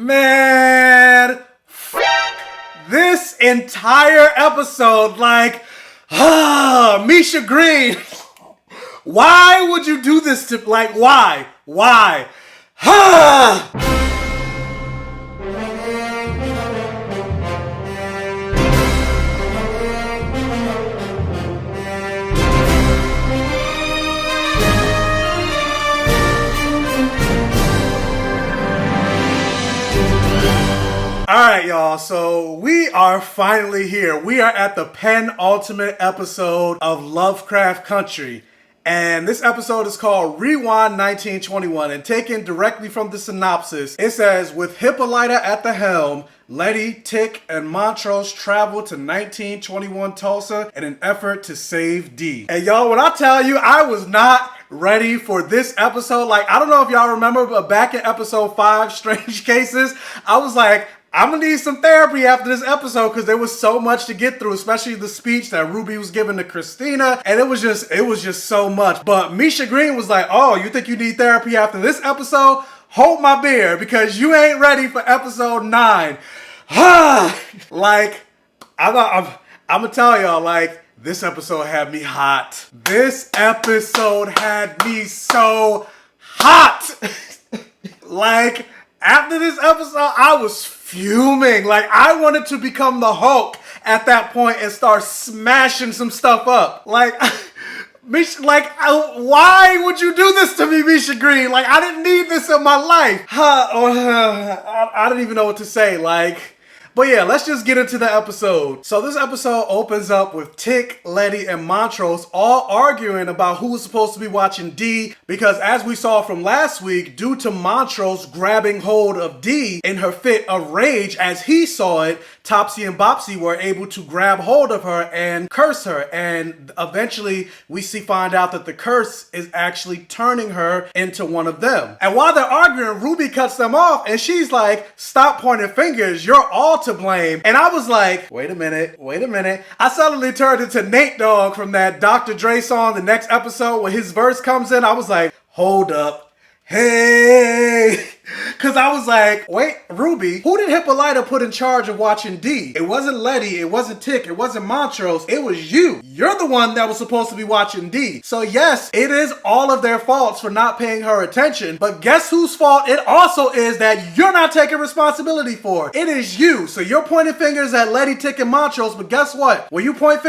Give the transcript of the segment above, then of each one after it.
Man, this entire episode, like, Misha Green, why would you do this to, like, why? Alright, y'all, so we are finally here. We are at the penultimate episode of Lovecraft Country. And this episode is called Rewind 1921. And taken directly from the synopsis, it says, with Hippolyta at the helm, Letty, Tick, and Montrose travel to 1921 Tulsa in an effort to save Dee. And y'all, when I tell you, I was not ready for this episode. Like, I don't know if y'all remember, but back in episode 5, Strange Cases, I was like, I'm gonna need some therapy after this episode because there was so much to get through, especially the speech that Ruby was giving to Christina, and it was just so much. But Misha Green was like, oh, you think you need therapy after this episode? Hold my beer because you ain't ready for episode 9. Like, I'm gonna tell y'all, like, this episode had me hot. This episode had me so hot. Like, after this episode, I was fuming. Like, I wanted to become the Hulk at that point and start smashing some stuff up. Like, why would you do this to me, Misha Green? Like, I didn't need this in my life. I don't even know what to say. Like, but yeah, let's just get into the episode. So this episode opens up with Tick, Letty, and Montrose all arguing about who was supposed to be watching Dee, because as we saw from last week, due to Montrose grabbing hold of Dee in her fit of rage as he saw it, Topsy and Bopsy were able to grab hold of her and curse her, and eventually we find out that the curse is actually turning her into one of them. And while they're arguing, Ruby cuts them off and she's like, stop pointing fingers, you're all to blame. And I was like, wait a minute. I suddenly turned into Nate Dogg from that Dr. Dre song, the next episode when his verse comes in. I was like, hold up, hey. Because I was like, wait, Ruby, who did Hippolyta put in charge of watching Dee? It wasn't Letty, it wasn't Tick, it wasn't Montrose, it was you. You're the one that was supposed to be watching Dee. So yes, it is all of their faults for not paying her attention, but guess whose fault it also is that you're not taking responsibility for? It is you. So you're pointing fingers at Letty, Tick, and Montrose, but guess what? When you point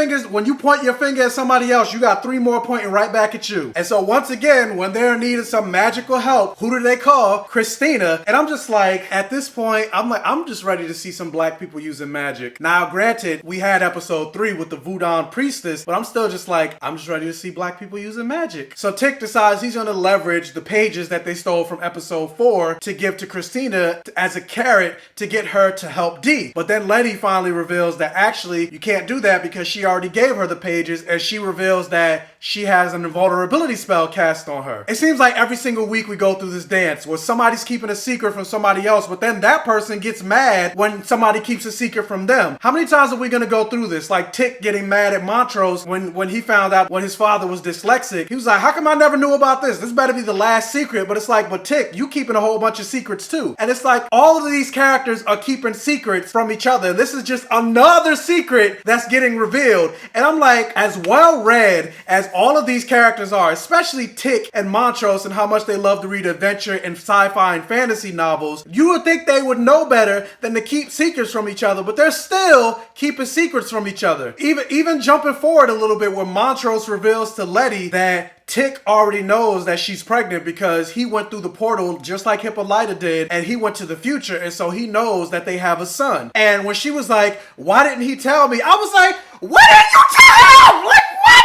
your finger at somebody else, you got 3 more pointing right back at you. And so once again, when they're in need of some magical help, who do they call? Christina. And I'm just like, at this point, I'm just ready to see some black people using magic. Now, granted, we had episode 3 with the Voodoo priestess, but I'm still just like, I'm just ready to see black people using magic. So Tick decides he's going to leverage the pages that they stole from episode 4 to give to Christina as a carrot to get her to help Dee. But then Letty finally reveals that actually you can't do that because she already gave her the pages, and she reveals that she has an invulnerability spell cast on her. It seems like every single week we go through this dance where somebody's keeping a secret from somebody else, but then that person gets mad when somebody keeps a secret from them. How many times are we gonna go through this? Like Tick getting mad at Montrose when he found out when his father was dyslexic. He was like, how come I never knew about this? This better be the last secret. But it's like, but Tick, you keeping a whole bunch of secrets too. And it's like all of these characters are keeping secrets from each other. This is just another secret that's getting revealed. And I'm like, as well read as all of these characters are, especially Tick and Montrose and how much they love to read adventure and sci-fi and fantasy novels, you would think they would know better than to keep secrets from each other, but they're still keeping secrets from each other. Even jumping forward a little bit where Montrose reveals to Letty that Tick already knows that she's pregnant because he went through the portal just like Hippolyta did, and he went to the future, and so he knows that they have a son. And when she was like, why didn't he tell me? I was like, why didn't you tell him? Like, what?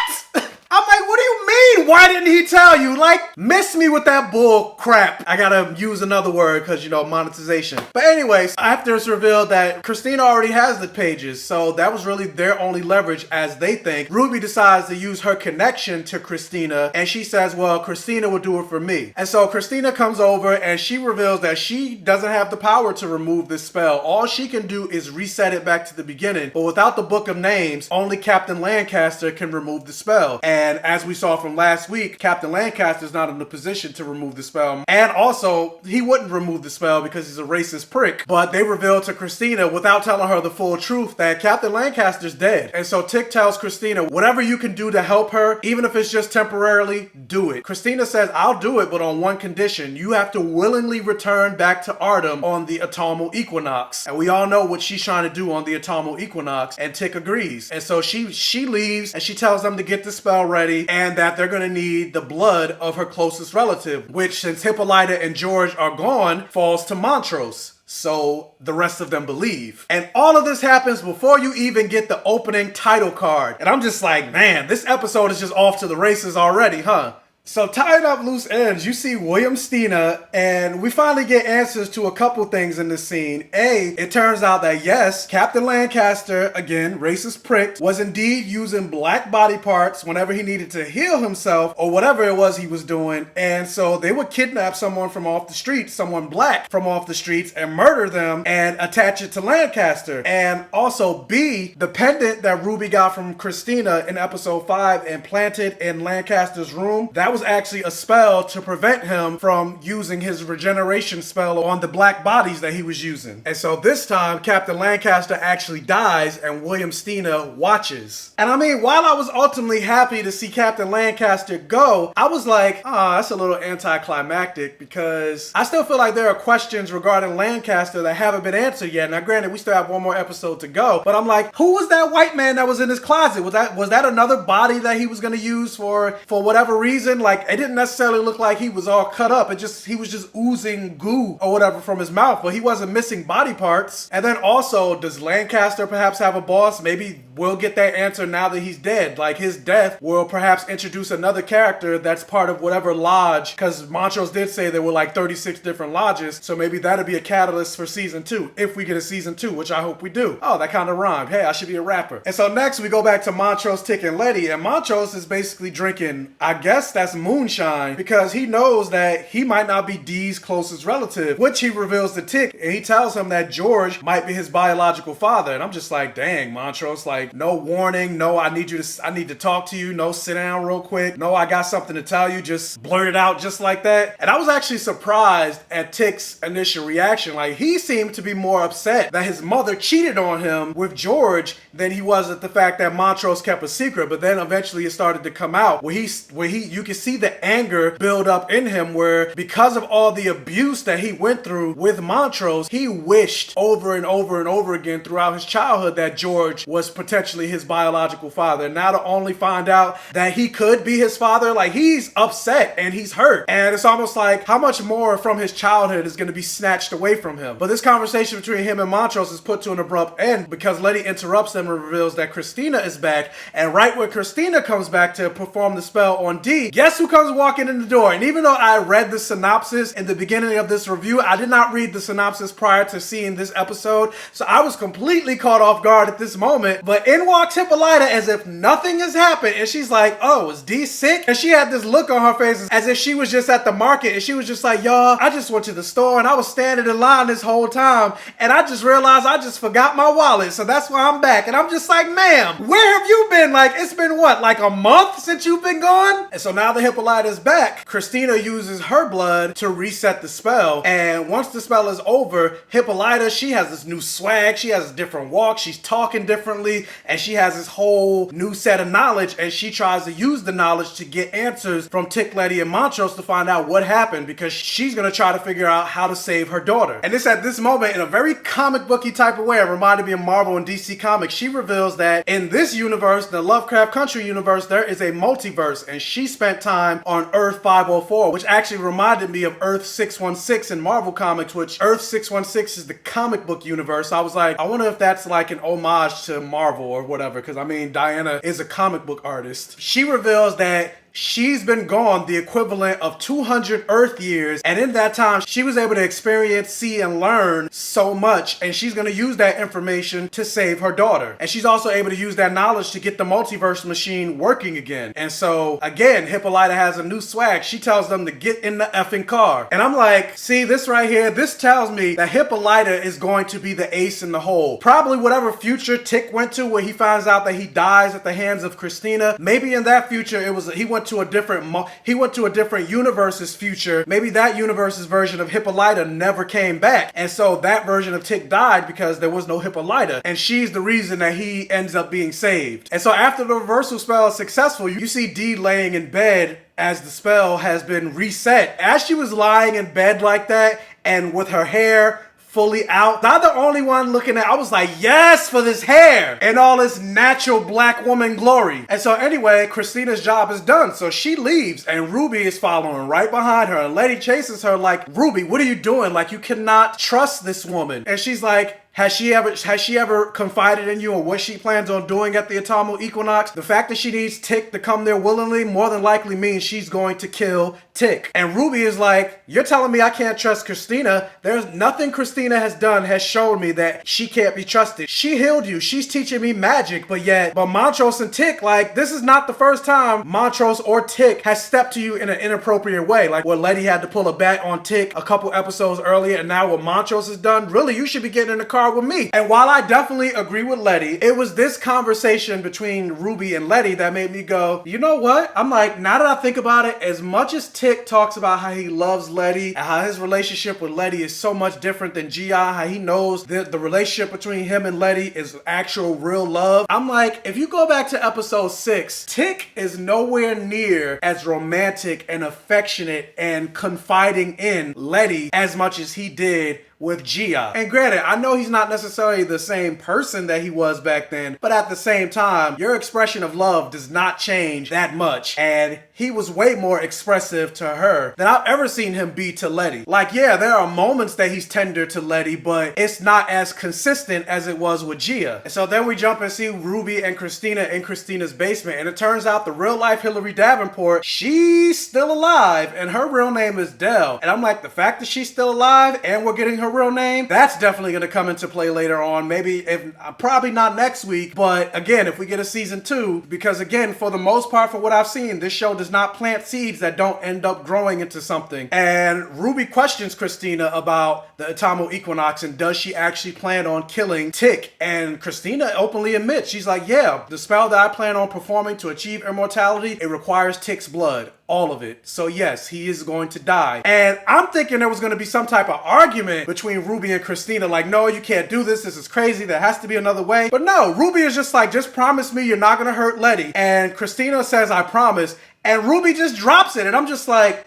I'm like, what do you mean? Why didn't he tell you? Like, miss me with that bull crap. I gotta use another word because, you know, monetization. But anyways, after it's revealed that Christina already has the pages, so that was really their only leverage as they think, Ruby decides to use her connection to Christina, and she says, well, Christina will do it for me. And so Christina comes over and she reveals that she doesn't have the power to remove this spell. All she can do is reset it back to the beginning, but without the Book of Names, only Captain Lancaster can remove the spell. And as we saw from last last week, Captain Lancaster's not in the position to remove the spell. And also, he wouldn't remove the spell because he's a racist prick. But they revealed to Christina, without telling her the full truth, that Captain Lancaster's dead. And so Tick tells Christina, whatever you can do to help her, even if it's just temporarily, do it. Christina says, I'll do it, but on one condition. You have to willingly return back to Artem on the autumnal equinox. And we all know what she's trying to do on the autumnal equinox, and Tick agrees. And so she leaves, and she tells them to get the spell ready, and that they're going to need the blood of her closest relative, which, since Hippolyta and George are gone, falls to Montrose. So the rest of them believe. And all of this happens before you even get the opening title card. And I'm just like, man, this episode is just off to the races already, huh? So tying up loose ends, you see William Stina, and we finally get answers to a couple things in this scene. It turns out that yes, Captain Lancaster, again, racist prick, was indeed using black body parts whenever he needed to heal himself or whatever it was he was doing. And so they would kidnap someone from off the street, someone black from off the streets, and murder them and attach it to Lancaster. And also B, the pendant that Ruby got from Christina in episode 5 and planted in Lancaster's room, that was actually a spell to prevent him from using his regeneration spell on the black bodies that he was using. And so this time, Captain Lancaster actually dies and William Stina watches. And I mean, while I was ultimately happy to see Captain Lancaster go, I was like, that's a little anticlimactic, because I still feel like there are questions regarding Lancaster that haven't been answered yet. Now granted, we still have one more episode to go, but I'm like, who was that white man that was in his closet? Was that another body that he was going to use for whatever reason? Like, it didn't necessarily look like he was all cut up. He was just oozing goo or whatever from his mouth, but he wasn't missing body parts. And then also, does Lancaster perhaps have a boss? Maybe we'll get that answer now that he's dead. Like, his death will perhaps introduce another character that's part of whatever lodge, because Montrose did say there were like 36 different lodges, so maybe that'll be a catalyst for season 2, if we get a season 2, which I hope we do. Oh, that kind of rhymed. Hey, I should be a rapper. And so next we go back to Montrose, Tick, and Letty, and Montrose is basically drinking, I guess that's moonshine, because he knows that he might not be Dee's closest relative, which he reveals to Tick, and he tells him that George might be his biological father. And I'm just like, dang, Montrose, like, no warning, no, I need to talk to you, no, sit down real quick, no, I got something to tell you, just blurt it out just like that. And I was actually surprised at Tick's initial reaction. Like, he seemed to be more upset that his mother cheated on him with George than he was at the fact that Montrose kept a secret. But then eventually it started to come out where you can see the anger build up in him, where because of all the abuse that he went through with Montrose, he wished over and over and over again throughout his childhood that George was potentially his biological father. And now to only find out that he could be his father, like, he's upset and he's hurt. And it's almost like, how much more from his childhood is going to be snatched away from him? But this conversation between him and Montrose is put to an abrupt end because Letty interrupts them and reveals that Christina is back. And right when Christina comes back to perform the spell on Dee, guess who comes walking in the door? And even though I read the synopsis in the beginning of this review, I did not read the synopsis prior to seeing this episode, so I was completely caught off guard at this moment. But in walks Hippolyta as if nothing has happened, and she's like, oh, is Dee sick? And she had this look on her face as if she was just at the market, and she was just like, y'all, I just went to the store and I was standing in line this whole time, and I just realized I just forgot my wallet, so that's why I'm back. And I'm just like, ma'am, where have you been? Like, it's been what, like a month since you've been gone? And so now that Hippolyta is back, Christina uses her blood to reset the spell. And once the spell is over, Hippolyta, she has this new swag, she has a different walk, she's talking differently, and she has this whole new set of knowledge, and she tries to use the knowledge to get answers from Tick, Letty, and Montrose to find out what happened, because she's gonna try to figure out how to save her daughter. And this, at this moment, in a very comic booky type of way, it reminded me of Marvel and DC Comics. She reveals that in this universe, the Lovecraft Country universe, there is a multiverse, and she spent time on Earth 504, which actually reminded me of Earth 616 in Marvel Comics, which Earth 616 is the comic book universe. So I was like, I wonder if that's like an homage to Marvel or whatever, because I mean, Diana is a comic book artist. She reveals that she's been gone the equivalent of 200 Earth years, and in that time she was able to experience, see, and learn so much, and she's going to use that information to save her daughter. And she's also able to use that knowledge to get the multiverse machine working again. And so again, Hippolyta has a new swag. She tells them to get in the effing car, and I'm like, see, this right here, this tells me that Hippolyta is going to be the ace in the hole. Probably whatever future Tick went to, where he finds out that he dies at the hands of Christina, maybe in that future he went went to a different universe's future. Maybe that universe's version of Hippolyta never came back. And so that version of Tick died because there was no Hippolyta. And she's the reason that he ends up being saved. And so after the reversal spell is successful, you see Dee laying in bed as the spell has been reset. As she was lying in bed like that and with her hair fully out, not the only one looking at, I was like, yes, for this hair and all this natural black woman glory. And so anyway, Christina's job is done. So she leaves and Ruby is following right behind her. And Letty chases her like, Ruby, what are you doing? Like, you cannot trust this woman. And she's like, has she ever confided in you on what she plans on doing at the autumnal equinox? The fact that she needs Tick to come there willingly more than likely means she's going to kill Tick. And Ruby is like, you're telling me I can't trust Christina? There's nothing Christina has done has shown me that she can't be trusted. She healed you. She's teaching me magic, but Montrose and Tick, like, this is not the first time Montrose or Tick has stepped to you in an inappropriate way. Like what Letty had to pull a bat on Tick a couple episodes earlier, and now what Montrose has done, really, you should be getting in the car with me. And while I definitely agree with Letty, it was this conversation between Ruby and Letty that made me go, you know what? I'm like, now that I think about it, as much as Tick talks about how he loves Letty and how his relationship with Letty is so much different than G.I., how he knows that the relationship between him and Letty is actual real love, I'm like, if you go back to episode 6, Tick is nowhere near as romantic and affectionate and confiding in Letty as much as he did with Gia. And granted, I know he's not necessarily the same person that he was back then, but at the same time, your expression of love does not change that much. And he was way more expressive to her than I've ever seen him be to Letty. Like, yeah, there are moments that he's tender to Letty, but it's not as consistent as it was with Gia. And so then we jump and see Ruby and Christina in Christina's basement, and it turns out the real life Hilary Davenport, she's still alive, and her real name is Dell. And I'm like, the fact that she's still alive and we're getting her real name, that's definitely going to come into play later on. Maybe, if probably not next week, but again, if we get a season 2, because again, for the most part, for what I've seen, this show does not plant seeds that don't end up growing into something. And Ruby questions Christina about the autumnal equinox and does she actually plan on killing Tick? And Christina openly admits, she's like, yeah, the spell that I plan on performing to achieve immortality, it requires Tick's blood. All of it. So yes, he is going to die. And I'm thinking there was going to be some type of argument between Ruby and Christina, like, no, you can't do this. This is crazy. There has to be another way. But no, Ruby is just like, just promise me you're not going to hurt Letty. And Christina says, I promise. And Ruby just drops it. And I'm just like,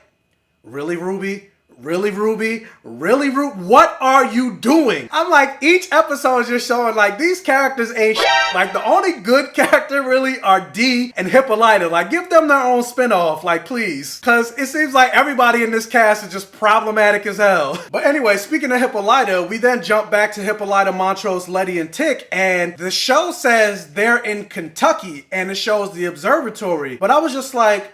really, Ruby? Really, Ruby? Really, Ruby? What are you doing? I'm like, each episode is just showing like these characters ain't shit. Like the only good character really are Dee and Hippolyta. Like give them their own spinoff, like please. Cause it seems like everybody in this cast is just problematic as hell. But anyway, speaking of Hippolyta, we then jump back to Hippolyta, Montrose, Letty, and Tick. And the show says they're in Kentucky and it shows the observatory. But I was just like,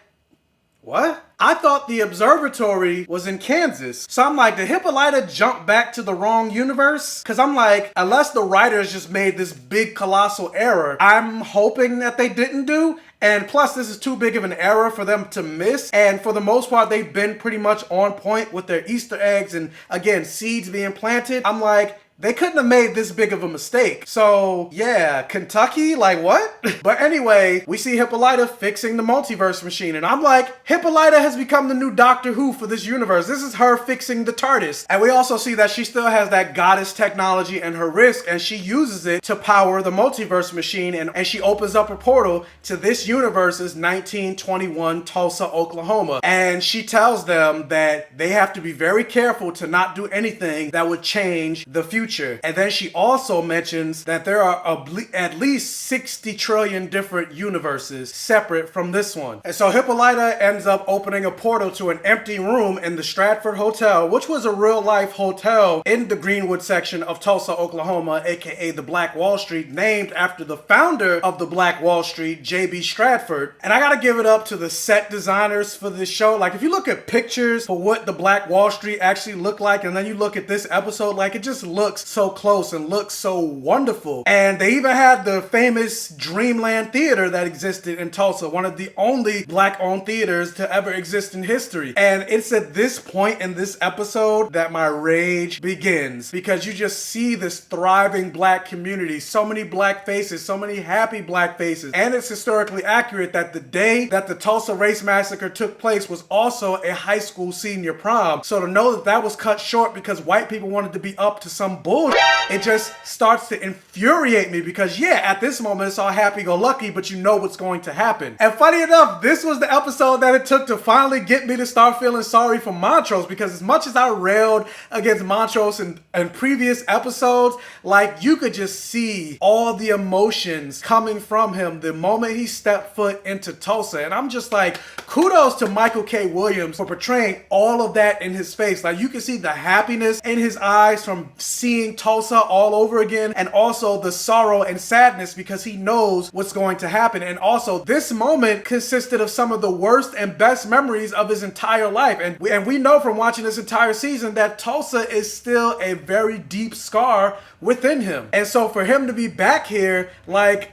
what? I thought the observatory was in Kansas. So I'm like, did Hippolyta jump back to the wrong universe? Because I'm like, unless the writers just made this big colossal error, I'm hoping that they didn't do. And plus, this is too big of an error for them to miss. And for the most part, they've been pretty much on point with their Easter eggs and, again, seeds being planted. I'm like, they couldn't have made this big of a mistake. So yeah, Kentucky, like what? But anyway, we see Hippolyta fixing the multiverse machine. And I'm like, Hippolyta has become the new Doctor Who for this universe. This is her fixing the TARDIS. And we also see that she still has that goddess technology in her wrist and she uses it to power the multiverse machine. And she opens up a portal to this universe's 1921 Tulsa, Oklahoma. And she tells them that they have to be very careful to not do anything that would change the future. And then she also mentions that there are at least 60 trillion different universes separate from this one. And so Hippolyta ends up opening a portal to an empty room in the Stratford Hotel, which was a real life hotel in the Greenwood section of Tulsa, Oklahoma, aka the Black Wall Street, named after the founder of the Black Wall Street, J.B. Stratford. And I gotta give it up to the set designers for this show. Like if you look at pictures for what the Black Wall Street actually looked like, and then you look at this episode, like it just looks looks so close and looks so wonderful. And they even had the famous Dreamland Theater that existed in Tulsa, one of the only Black-owned theaters to ever exist in history. And it's at this point in this episode that my rage begins, because you just see this thriving Black community, so many Black faces, so many happy Black faces. And it's historically accurate that the day that the Tulsa Race Massacre took place was also a high school senior prom. So to know that that was cut short because white people wanted to be up to some bullshit, it just starts to infuriate me, because yeah, at this moment it's all happy-go-lucky, but you know what's going to happen. And funny enough, this was the episode that it took to finally get me to start feeling sorry for Montrose, because as much as I railed against Montrose in previous episodes, like, you could just see all the emotions coming from him the moment he stepped foot into Tulsa. And I'm just like, kudos to Michael K. Williams for portraying all of that in his face. Like, you can see the happiness in his eyes from seeing Tulsa all over again, and also the sorrow and sadness because he knows what's going to happen. And also, this moment consisted of some of the worst and best memories of his entire life. And we know from watching this entire season that Tulsa is still a very deep scar within him. And so for him to be back here, like,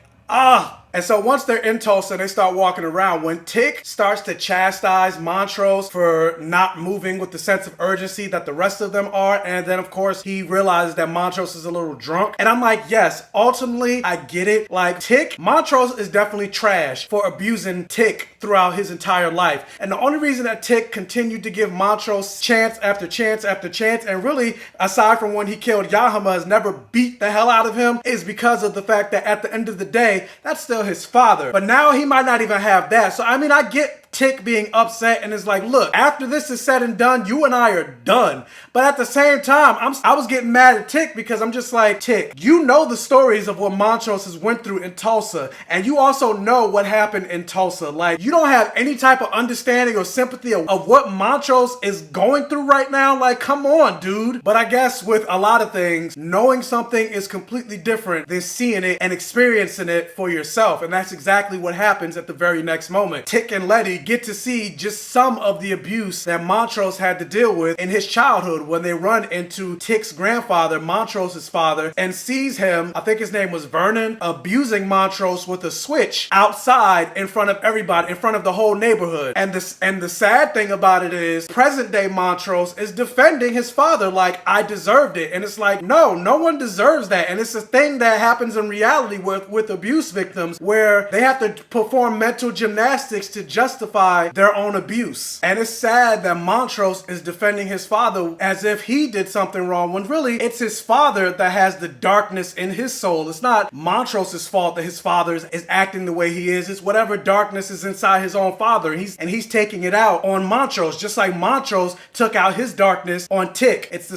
and so once they're in Tulsa, they start walking around. When Tick starts to chastise Montrose for not moving with the sense of urgency that the rest of them are, and then of course he realizes that Montrose is a little drunk. And I'm like, yes, ultimately I get it. Like, Montrose is definitely trash for abusing Tick throughout his entire life. And the only reason that Tick continued to give Montrose chance after chance after chance, and really, aside from when he killed Yahama, has never beat the hell out of him, is because of the fact that at the end of the day, that's still his father. But now he might not even have that. So I mean, I get Tick being upset, and it's like, look, after this is said and done, you and I are done. But at the same time, I was getting mad at Tick, because I'm just like, Tick, you know the stories of what Montrose has went through in Tulsa, and you also know what happened in Tulsa. Like, you don't have any type of understanding or sympathy of what Montrose is going through right now. Like, come on, dude. But I guess with a lot of things, knowing something is completely different than seeing it and experiencing it for yourself. And that's exactly what happens at the very next moment. Tick and Letty get to see just some of the abuse that Montrose had to deal with in his childhood when they run into Tick's grandfather, Montrose's father, and sees him, I think his name was Vernon, abusing Montrose with a switch outside in front of everybody, in front of the whole neighborhood. And the sad thing about it is, present day Montrose is defending his father like, I deserved it. And it's like, no one deserves that. And it's a thing that happens in reality with abuse victims, where they have to perform mental gymnastics to justify their own abuse. And it's sad that Montrose is defending his father as if he did something wrong, when really it's his father that has the darkness in his soul. It's not Montrose's fault that his father is acting the way he is. It's whatever darkness is inside his own father, and he's taking it out on Montrose, just like Montrose took out his darkness on Tick. It's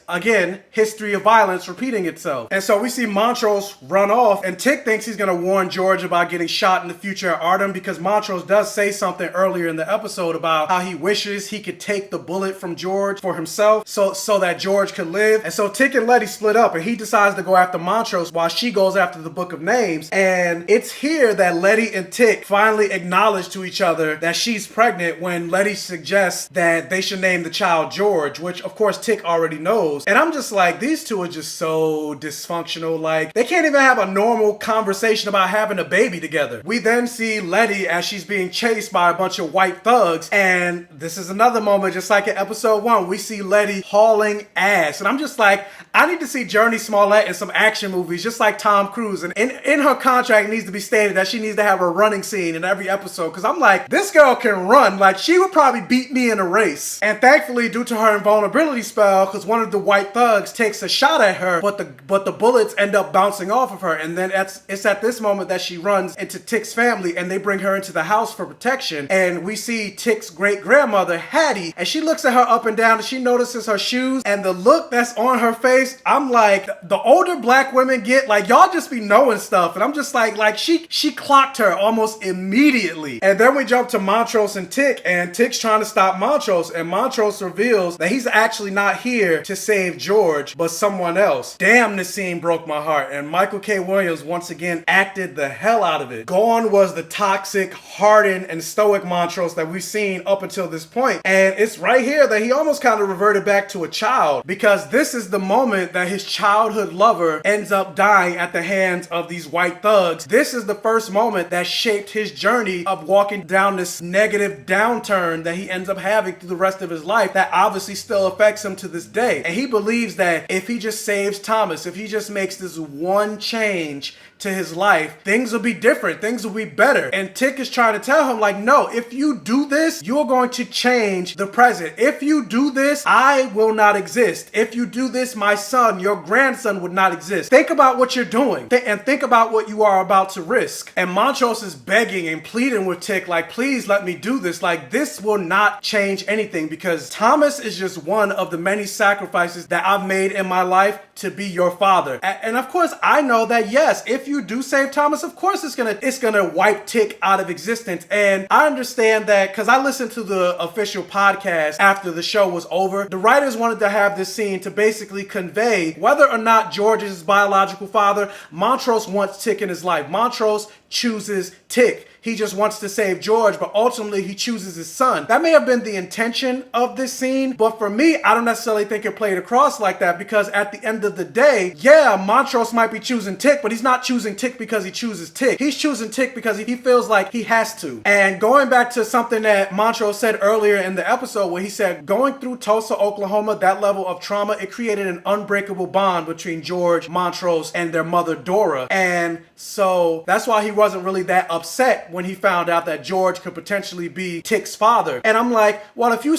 again, history of violence repeating itself. And so we see Montrose run off, and Tick thinks he's gonna warn George about getting shot in the future at Artem, because Montrose does say something earlier in the episode about how he wishes he could take the bullet from George for himself so that George could live. And so Tick and Letty split up, and he decides to go after Montrose while she goes after the Book of Names. And it's here that Letty and Tick finally acknowledge to each other that she's pregnant, when Letty suggests that they should name the child George, which of course Tick already knows. And I'm just like, these two are just so dysfunctional. Like, they can't even have a normal conversation about having a baby together. We then see Letty as she's being chased by a bunch of white thugs, and this is another moment, just like in episode 1, we see Letty hauling ass. And I'm just like, I need to see Journey Smollett in some action movies, just like Tom Cruise. And in her contract, it needs to be stated that she needs to have a running scene in every episode, because I'm like, this girl can run. Like, she would probably beat me in a race. And thankfully, due to her invulnerability spell, because one of the white thugs takes a shot at her, but the bullets end up bouncing off of her. And then it's at this moment that she runs into Tick's family, and they bring her into the house for protection. And we see Tick's great-grandmother, Hattie, and she looks at her up and down, and she notices her shoes, and the look that's on her face, I'm like, the older Black women get, like, y'all just be knowing stuff. And I'm just like she clocked her almost immediately. And then we jump to Montrose and Tick's trying to stop Montrose, and Montrose reveals that he's actually not here to save George, but someone else. Damn, this scene broke my heart, and Michael K. Williams once again acted the hell out of it. Gone was the toxic, hardened, and stoic Montrose that we've seen up until this point. And it's right here that he almost kind of reverted back to a child, because this is the moment that his childhood lover ends up dying at the hands of these white thugs. This is the first moment that shaped his journey of walking down this negative downturn that he ends up having through the rest of his life that obviously still affects him to this day. And he believes that if he just saves Thomas, if he just makes this one change to his life, things will be different, things will be better. And Tick is trying to tell him, like, no, if you do this, you're going to change the present. If you do this, I will not exist. If you do this, my son, your grandson would not exist. Think about what you're doing and think about what you are about to risk. And Montrose is begging and pleading with Tick, like, please let me do this. Like, this will not change anything, because Thomas is just one of the many sacrifices that I've made in my life to be your father. And of course, I know that, yes, if you do save Thomas, of course it's gonna wipe Tick out of existence. And I understand that, because I listened to the official podcast after the show was over. The writers wanted to have this scene to basically convey whether or not George is his biological father. Montrose wants Tick in his life. Montrose chooses Tick. He just wants to save George, but ultimately he chooses his son. That may have been the intention of this scene, but for me, I don't necessarily think it played across like that, because at the end of the day, yeah, Montrose might be choosing Tick, but he's not choosing Tick because he chooses Tick. He's choosing Tick because he feels like he has to. And going back to something that Montrose said earlier in the episode, where he said, going through Tulsa, Oklahoma, that level of trauma, it created an unbreakable bond between George, Montrose, and their mother, Dora. And so that's why he wasn't really that upset when he found out that George could potentially be Tick's father. And I'm like, well, if you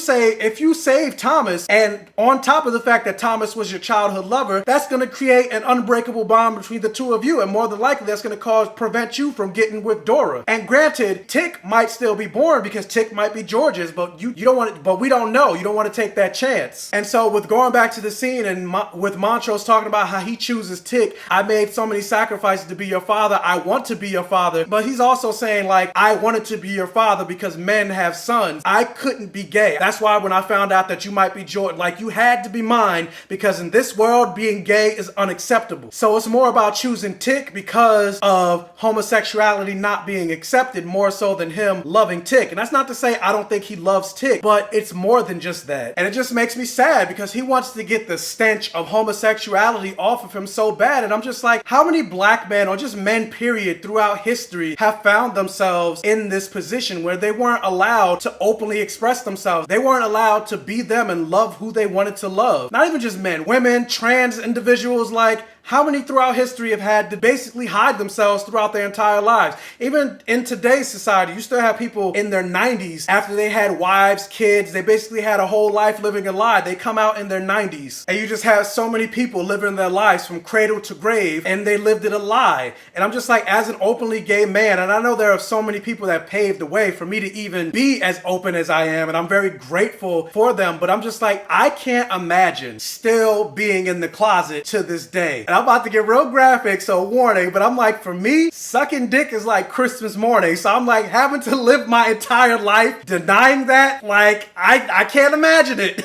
save Thomas, and on top of the fact that Thomas was your childhood lover, that's going to create an unbreakable bond between the two of you, and more than likely that's going to prevent you from getting with Dora. And granted, Tick might still be born, because Tick might be George's, but you don't want it, but we don't know. You don't want to take that chance. And so with going back to the scene and with Montrose talking about how he chooses Tick, I made so many sacrifices to be your father, I want to be your father, but he's also saying, like, I wanted to be your father because men have sons. I couldn't be gay. That's why when I found out that you might be George, like, you had to be mine, because in this world, being gay is unacceptable. So it's more about choosing Tick because of homosexuality not being accepted, more so than him loving Tick. And that's not to say I don't think he loves Tick, but it's more than just that. And it just makes me sad, because he wants to get the stench of homosexuality off of him so bad. And I'm just like, how many black men, or just men period, throughout history have found themselves in this position where they weren't allowed to openly express themselves? They weren't allowed to be them and love who they wanted to love. Not even just men, women, trans individuals. Like, how many throughout history have had to basically hide themselves throughout their entire lives? Even in today's society, you still have people in their 90s, after they had wives, kids, they basically had a whole life living a lie. They come out in their 90s, and you just have so many people living their lives from cradle to grave, and they lived it a lie. And I'm just like, as an openly gay man, and I know there are so many people that paved the way for me to even be as open as I am, and I'm very grateful for them, but I'm just like, I can't imagine still being in the closet to this day. I'm about to get real graphic, so warning, but I'm like, for me, sucking dick is like Christmas morning. So I'm like, having to live my entire life denying that, like, I can't imagine it.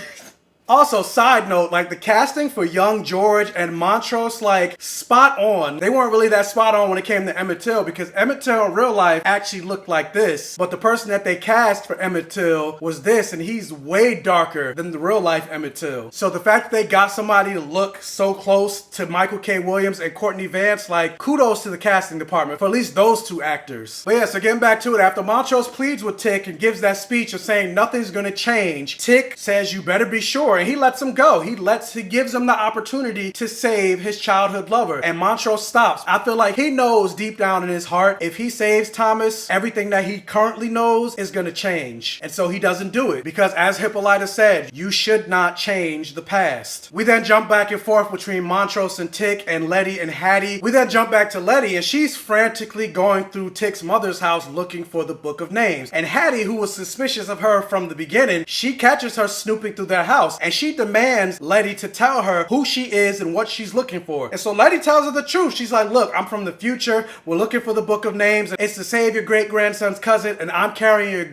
Also, side note, like, the casting for young George and Montrose, like, spot on. They weren't really that spot on when it came to Emmett Till, because Emmett Till in real life actually looked like this. But the person that they cast for Emmett Till was this, and he's way darker than the real life Emmett Till. So the fact that they got somebody to look so close to Michael K. Williams and Courtney Vance, like, kudos to the casting department for at least those two actors. But yeah, so getting back to it, after Montrose pleads with Tick and gives that speech of saying nothing's gonna change, Tick says, you better be sure. And he lets him go. He gives him the opportunity to save his childhood lover. And Montrose stops. I feel like he knows deep down in his heart, if he saves Thomas, everything that he currently knows is going to change. And so he doesn't do it. Because as Hippolyta said, you should not change the past. We then jump back and forth between Montrose and Tick and Letty and Hattie. We then jump back to Letty, and she's frantically going through Tick's mother's house looking for the Book of Names. And Hattie, who was suspicious of her from the beginning, she catches her snooping through their house. And and she demands Letty to tell her who she is and what she's looking for. And so Letty tells her the truth. She's like, look, I'm from the future. We're looking for the Book of Names. It's to save your great-grandson's cousin, and I'm carrying your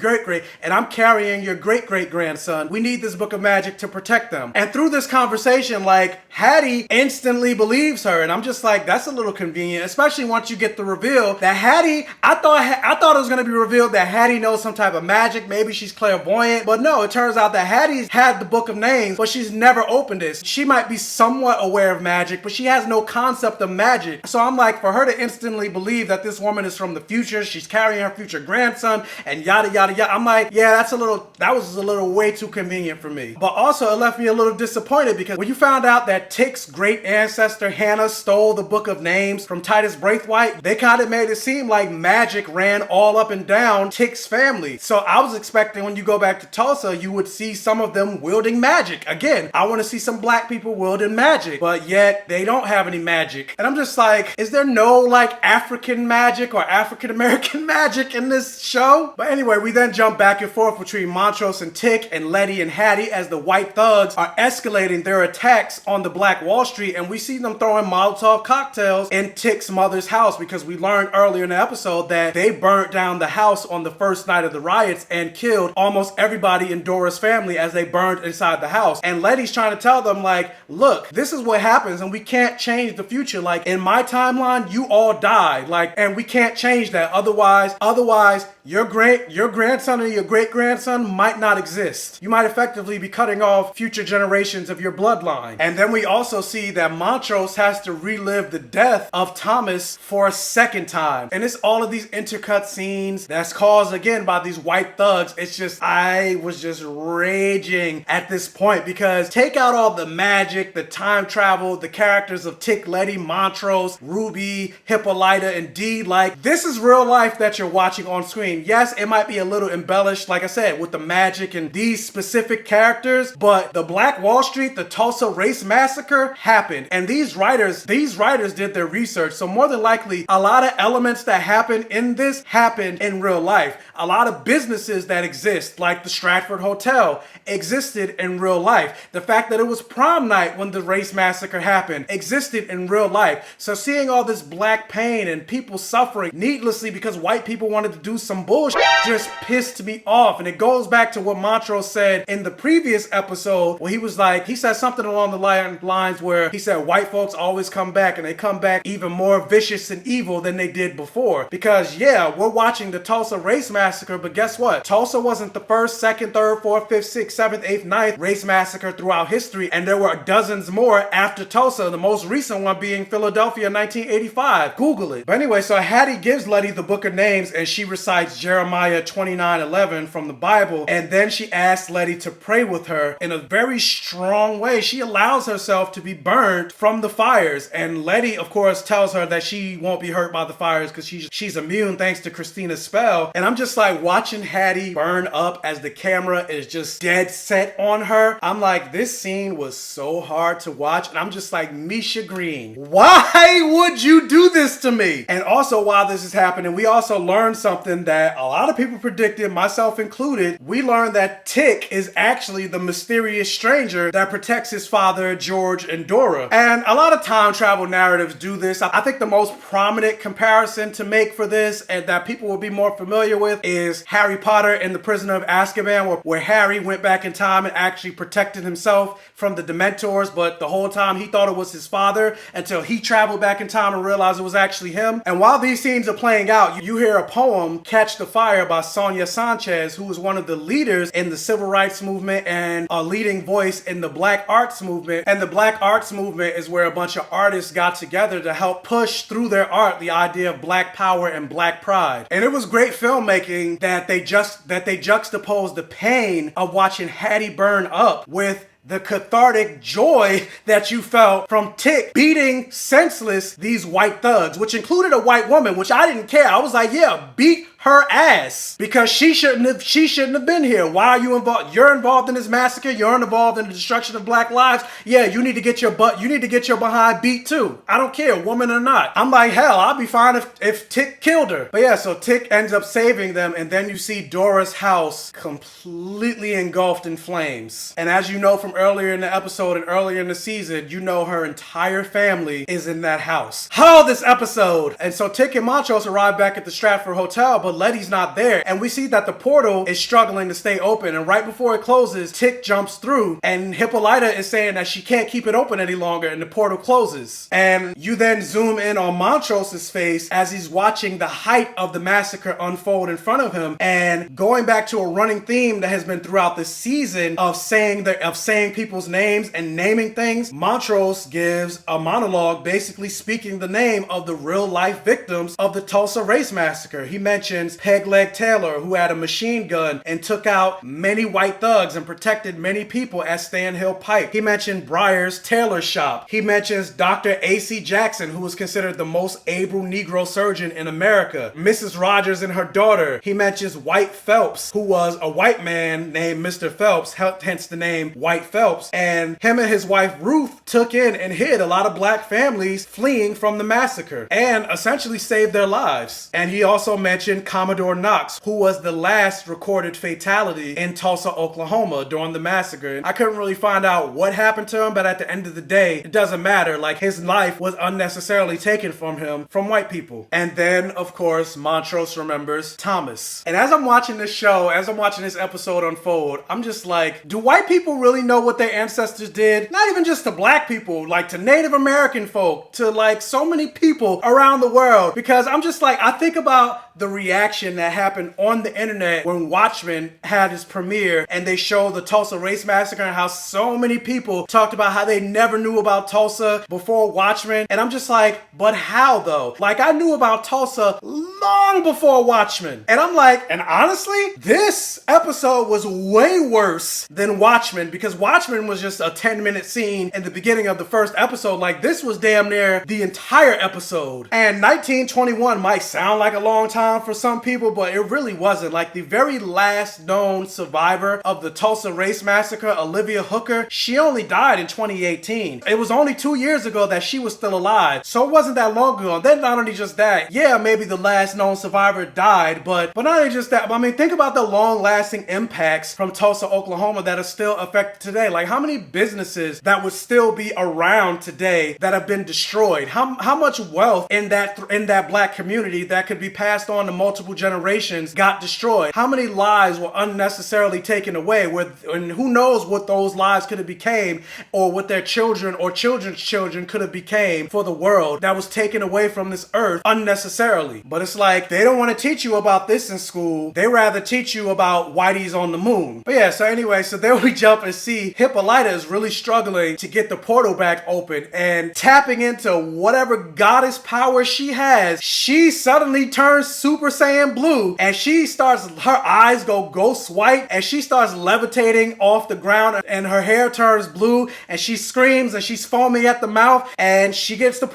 great-great-grandson. We need this book of magic to protect them. And through this conversation, like, Hattie instantly believes her, and I'm just like, that's a little convenient, especially once you get the reveal that Hattie, I thought it was going to be revealed that Hattie knows some type of magic. Maybe she's clairvoyant, but no, it turns out that Hattie's had the Book of Names, but she's never opened it. She might be somewhat aware of magic, but she has no concept of magic. So I'm like, for her to instantly believe that this woman is from the future, she's carrying her future grandson, and yada yada yada, I'm like, yeah, that was a little way too convenient for me. But also it left me a little disappointed, because when you found out that Tick's great ancestor Hannah stole the Book of Names from Titus Braithwaite, they kind of made it seem like magic ran all up and down Tick's family. So I was expecting when you go back to Tulsa, you would see some of them wielding magic. Again, I want to see some black people wielding magic, but yet they don't have any magic. And I'm just like, is there no like African magic or African American magic in this show? But anyway, we then jump back and forth between Montrose and Tick and Letty and Hattie as the white thugs are escalating their attacks on the Black Wall Street, and we see them throwing Molotov cocktails in Tick's mother's house, because we learned earlier in the episode that they burnt down the house on the first night of the riots and killed almost everybody in Dora's family as they burned inside the house. And Letty's trying to tell them, like, look, this is what happens and we can't change the future. Like, in my timeline, you all died, like, and we can't change that. Otherwise, your grandson or your great-grandson might not exist. You might effectively be cutting off future generations of your bloodline. And then we also see that Montrose has to relive the death of Thomas for a second time. And it's all of these intercut scenes that's caused, again, by these white thugs. It's just, I was just raging at this point, because take out all the magic, the time travel, the characters of Tick, Letty, Montrose, Ruby, Hippolyta, and Dee. Like, this is real life that you're watching on screen. Yes, it might be a little embellished, like I said, with the magic and these specific characters, but the Black Wall Street, the Tulsa race massacre happened, and these writers did their research. So more than likely, a lot of elements that happen in this happened in real life. A lot of businesses that exist, like the Stratford Hotel, existed in real life. The fact that it was prom night when the race massacre happened existed in real life. So seeing all this black pain and people suffering needlessly because white people wanted to do some bullshit just pissed me off. And it goes back to what Montrose said in the previous episode, where he said something along the lines where he said white folks always come back, and they come back even more vicious and evil than they did before. Because yeah, we're watching the Tulsa race massacre, but guess what? Tulsa wasn't the first, second, third, fourth, fifth, sixth, seventh, eighth, ninth race massacre throughout history, and there were dozens more after Tulsa, the most recent one being Philadelphia in 1985. Google it. But anyway, so Hattie gives Letty the Book of Names, and she recites Jeremiah 29:11 from the Bible, and then she asks Letty to pray with her in a very strong way. She allows herself to be burned from the fires, and Letty, of course, tells her that she won't be hurt by the fires because she's immune thanks to Christina's spell. And I'm just like watching Hattie burn up as the camera is just dead set on her. I'm like, this scene was so hard to watch, and I'm just like, Misha Green, why would you do this to me? And also, while this is happening, we also learned something that a lot of people predicted, myself included. We learned that Tick is actually the mysterious stranger that protects his father, George, and Dora. And a lot of time travel narratives do this. I think the most prominent comparison to make for this, and that people will be more familiar with, is Harry Potter and the Prisoner of Azkaban, where Harry went back in time and actually protected himself from the Dementors, but the whole time he thought it was his father until he traveled back in time and realized it was actually him. And while these scenes are playing out, you hear a poem, Catch the Fire, by Sonia Sanchez, who was one of the leaders in the civil rights movement and a leading voice in the Black Arts movement. And the Black Arts movement is where a bunch of artists got together to help push through their art the idea of Black power and Black pride. And it was great filmmaking that they juxtaposed the pain of watching Hattie burn up with the cathartic joy that you felt from Tick beating senseless these white thugs, which included a white woman, which I didn't care. I was like, yeah, beat her ass, because she shouldn't have been here. Why are you involved? You're involved in this massacre. You're involved in the destruction of Black lives. Yeah, you need to get your behind beat too. I don't care, woman or not. I'm like, hell, I'll be fine if Tick killed her. But yeah, so Tick ends up saving them, and then you see Dora's house completely engulfed in flames. And as you know from earlier in the episode and earlier in the season, you know her entire family is in that house. Oh, this episode! And so Tick and Montrose arrive back at the Stratford Hotel, but Letty's not there. And we see that the portal is struggling to stay open. And right before it closes, Tick jumps through. And Hippolyta is saying that she can't keep it open any longer, and the portal closes. And you then zoom in on Montrose's face as he's watching the height of the massacre unfold in front of him. And going back to a running theme that has been throughout this season of saying people's names and naming things, Montrose gives a monologue basically speaking the name of the real life victims of the Tulsa race massacre. He mentions Pegleg Taylor, who had a machine gun and took out many white thugs and protected many people at Stanhill Pike. He mentioned Breyer's tailor shop. He mentions Dr. A.C. Jackson, who was considered the most able Negro surgeon in America. Mrs. Rogers and her daughter. He mentions White Phelps, who was a white man named Mr. Phelps, hence the name White Phelps. And him and his wife Ruth took in and hid a lot of black families fleeing from the massacre and essentially saved their lives. And he also mentioned Commodore Knox, who was the last recorded fatality in Tulsa, Oklahoma during the massacre. I couldn't really find out what happened to him, but at the end of the day, it doesn't matter. Like, his life was unnecessarily taken from him from white people. And then, of course, Montrose remembers Thomas. And as I'm watching this show, as I'm watching this episode unfold, I'm just like, do white people really know what their ancestors did? Not even just to black people, like to Native American folk, to like so many people around the world. Because I'm just like, I think about the reaction that happened on the internet when Watchmen had its premiere and they showed the Tulsa Race Massacre and how so many people talked about how they never knew about Tulsa before Watchmen. And I'm just like, but how though? Like, I knew about Tulsa long before Watchmen. And I'm like, and honestly, this episode was way worse than Watchmen, because Watchmen was just a 10-minute scene in the beginning of the first episode. Like, this was damn near the entire episode. And 1921 might sound like a long time for some people, but it really wasn't. Like, the very last known survivor of the Tulsa Race Massacre, Olivia Hooker, she only died in 2018. It was only 2 years ago that she was still alive, so it wasn't that long ago. And then not only just that, yeah, maybe the last known survivor died, but not only just that, but I mean, think about the long-lasting impacts from Tulsa, Oklahoma that are still affected today. Like, how many businesses that would still be around today that have been destroyed? How much wealth in that black community that could be passed on to multiple generations got destroyed? How many lives were unnecessarily taken away? And who knows what those lives could have became, or what their children or children's children could have became for the world that was taken away from this earth unnecessarily. But it's like, they don't want to teach you about this in school. They rather teach you about Whitey's on the moon. But yeah, so anyway, so there we jump and see Hippolyta is really struggling to get the portal back open, and tapping into whatever goddess power she has, she suddenly turns Super Saiyan blue, and her eyes go ghost white, and she starts levitating off the ground, and her hair turns blue, and she screams, and she's foaming at the mouth, and she gets the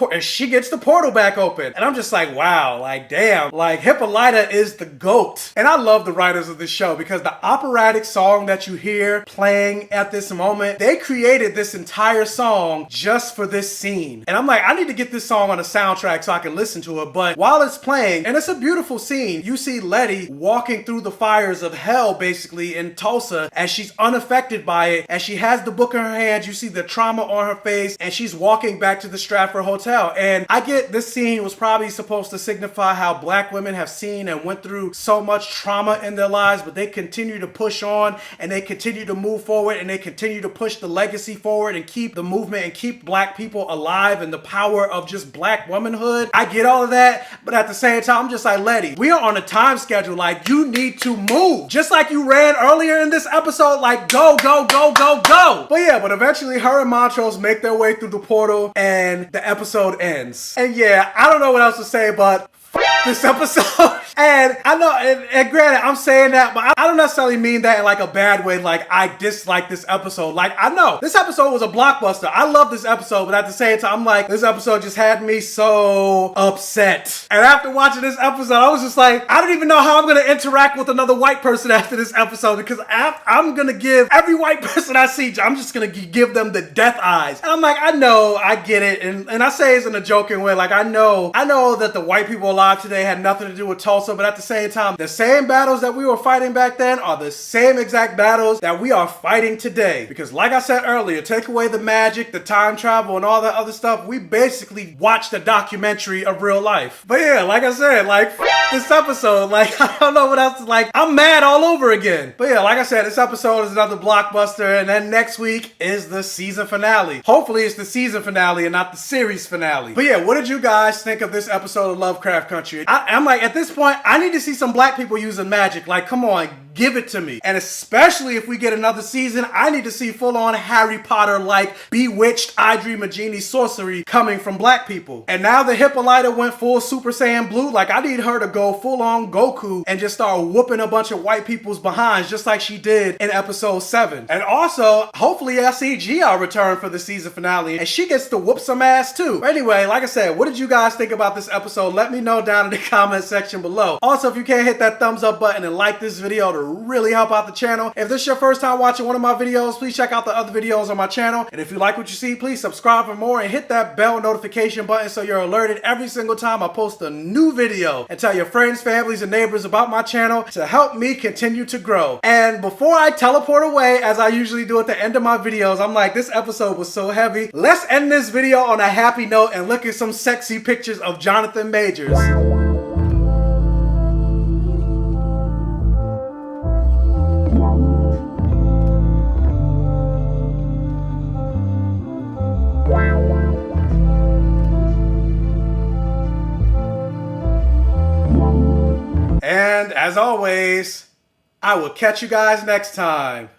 portal back open. And I'm just like, wow, like, damn, like, Hippolyta is the GOAT. And I love the writers of this show, because the operatic song that you hear playing at this moment, they created this entire song just for this scene. And I'm like, I need to get this song on a soundtrack so I can listen to it. But while it's playing, and it's a beautiful scene, you see Letty walking through the fires of hell, basically, in Tulsa, as she's unaffected by it. As she has the book in her hands, you see the trauma on her face, and she's walking back to the Stratford Hotel. And I get this scene was probably supposed to signify how black women have seen and went through so much trauma in their lives, but they continue to push on, and they continue to move forward, and they continue to push the legacy forward and keep the movement and keep black people alive and the power of just black womanhood. I get all of that, but at the same time, I'm just like, Letty, we are on a time schedule. Like, you need to move. Just like you ran earlier in this episode, like, go, go, go, go, go. But yeah, but eventually her and Montrose make their way through the portal, and the episode ends. And yeah, I don't know what else to say, but this episode. And I know, and granted, I'm saying that, but I don't necessarily mean that in like a bad way, like I dislike this episode. Like, I know this episode was a blockbuster. I love this episode, but at the same time, I'm like, this episode just had me so upset. And after watching this episode, I was just like, I don't even know how I'm going to interact with another white person after this episode, because I'm going to give every white person I see, I'm just going to give them the death eyes. And I'm like, I know, I get it. And I say it's in a joking way. Like, I know that the white people alive today today had nothing to do with Tulsa, but at the same time, the same battles that we were fighting back then are the same exact battles that we are fighting today. Because like I said earlier, take away the magic, the time travel, and all that other stuff, we basically watched a documentary of real life. But yeah, like I said, like, this episode, like, I don't know what else to, like, I'm mad all over again. But yeah, like I said, this episode is another blockbuster, and then next week is the season finale. Hopefully it's the season finale and not the series finale. But yeah, what did you guys think of this episode of Lovecraft Country? I'm like, at this point, I need to see some black people using magic. Like, come on, give it to me. And especially if we get another season, I need to see full-on Harry Potter-like bewitched I Dream of Genie sorcery coming from black people. And now the Hippolyta went full Super Saiyan Blue, like, I need her to go full-on Goku and just start whooping a bunch of white people's behinds just like she did in episode 7. And also, hopefully I see Gia return for the season finale and she gets to whoop some ass too. But anyway, like I said, what did you guys think about this episode? Let me know down in the comment section below. Also, if you can't hit that thumbs up button and like this video to really help out the channel. If this is your first time watching one of my videos, please check out the other videos on my channel. And if you like what you see, please subscribe for more and hit that bell notification button so you're alerted every single time I post a new video. And tell your friends, families, and neighbors about my channel to help me continue to grow. And before I teleport away, as I usually do at the end of my videos, I'm like, this episode was so heavy. Let's end this video on a happy note and look at some sexy pictures of Jonathan Majors. And as always, I will catch you guys next time.